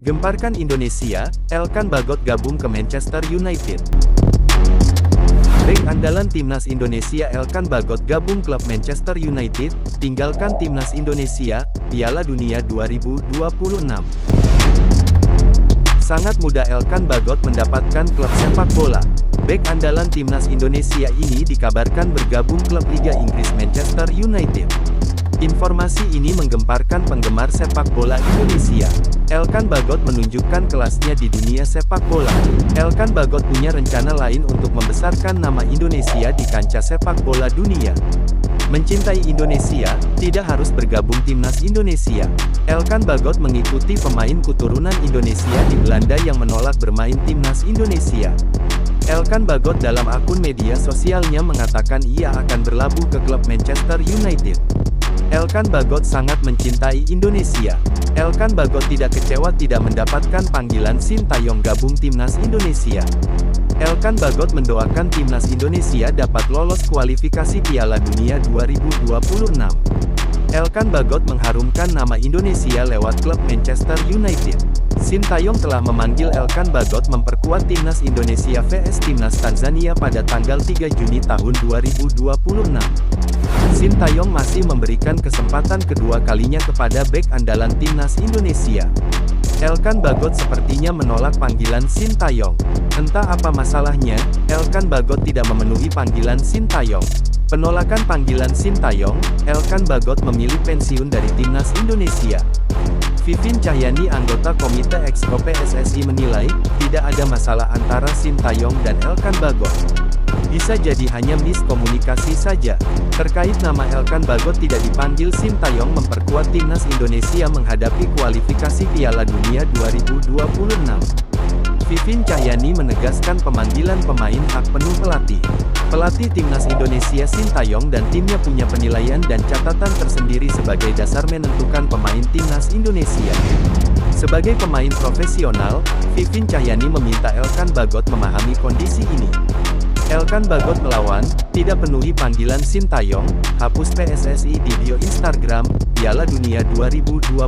Gemparkan Indonesia, Elkan Bagot gabung ke Manchester United. Bek andalan Timnas Indonesia Elkan Bagot gabung klub Manchester United, tinggalkan Timnas Indonesia, Piala Dunia 2026. Sangat mudah Elkan Bagot mendapatkan klub sepak bola. Bek andalan Timnas Indonesia ini dikabarkan bergabung klub Liga Inggris Manchester United. Informasi ini menggemparkan penggemar sepak bola Indonesia. Elkan Bagot menunjukkan kelasnya di dunia sepak bola. Elkan Bagot punya rencana lain untuk membesarkan nama Indonesia di kancah sepak bola dunia. Mencintai Indonesia, tidak harus bergabung Timnas Indonesia. Elkan Bagot mengikuti pemain keturunan Indonesia di Belanda yang menolak bermain Timnas Indonesia. Elkan Bagot dalam akun media sosialnya mengatakan ia akan berlabuh ke klub Manchester United. Elkan Bagot sangat mencintai Indonesia. Elkan Bagot tidak kecewa tidak mendapatkan panggilan Sintayong gabung Timnas Indonesia. Elkan Bagot mendoakan Timnas Indonesia dapat lolos kualifikasi Piala Dunia 2026. Elkan Bagot mengharumkan nama Indonesia lewat klub Manchester United. Sintayong telah memanggil Elkan Bagot memperkuat Timnas Indonesia vs Timnas Tanzania pada tanggal 3 Juni tahun 2026. Sintayong masih memberikan kesempatan kedua kalinya kepada bek andalan Timnas Indonesia. Elkan Bagot sepertinya menolak panggilan Sintayong. Entah apa masalahnya, Elkan Bagot tidak memenuhi panggilan Sintayong. Penolakan panggilan Sintayong, Elkan Bagot memilih pensiun dari Timnas Indonesia. Vivin Cahyani, anggota Komite Exco PSSI menilai, tidak ada masalah antara Sintayong dan Elkan Bagot. Bisa jadi hanya miskomunikasi saja. Terkait nama Elkan Bagot tidak dipanggil Sintayong memperkuat Timnas Indonesia menghadapi kualifikasi Piala Dunia 2026. Vivin Cahyani menegaskan pemanggilan pemain hak penuh pelatih. Pelatih Timnas Indonesia Sintayong dan timnya punya penilaian dan catatan tersendiri sebagai dasar menentukan pemain Timnas Indonesia. Sebagai pemain profesional, Vivin Cahyani meminta Elkan Bagot memahami kondisi ini. Elkan Bagot melawan, tidak penuhi panggilan Sintayong, hapus PSSI di bio Instagram, Piala Dunia 2026.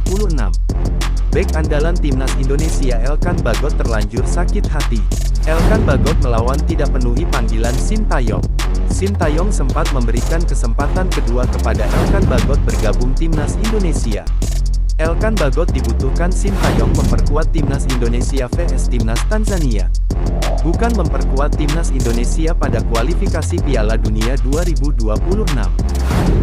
Bek andalan Timnas Indonesia Elkan Bagot terlanjur sakit hati. Elkan Bagot melawan tidak penuhi panggilan Sintayong. Sintayong sempat memberikan kesempatan kedua kepada Elkan Bagot bergabung Timnas Indonesia. Elkan Bagot dibutuhkan Sintayong memperkuat Timnas Indonesia vs Timnas Tanzania. Bukan memperkuat Timnas Indonesia pada kualifikasi Piala Dunia 2026.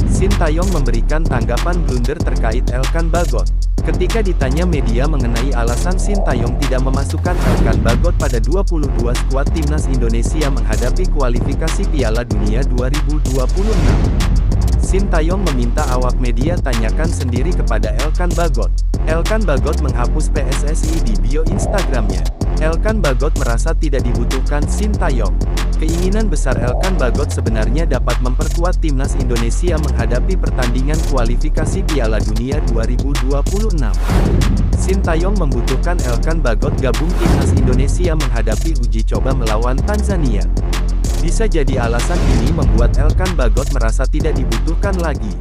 Sintayong memberikan tanggapan blunder terkait Elkan Bagot. Ketika ditanya media mengenai alasan Sintayong tidak memasukkan Elkan Bagot pada 22 skuad Timnas Indonesia menghadapi kualifikasi Piala Dunia 2026. Sintayong meminta awak media tanyakan sendiri kepada Elkan Bagot. Elkan Bagot menghapus PSSI di bio Instagramnya. Elkan Bagot merasa tidak dibutuhkan Sintayong. Keinginan besar Elkan Bagot sebenarnya dapat memperkuat Timnas Indonesia menghadapi pertandingan kualifikasi Piala Dunia 2026. Sintayong membutuhkan Elkan Bagot gabung Timnas Indonesia menghadapi uji coba melawan Tanzania. Bisa jadi alasan ini membuat Elkan Bagot merasa tidak dibutuhkan lagi.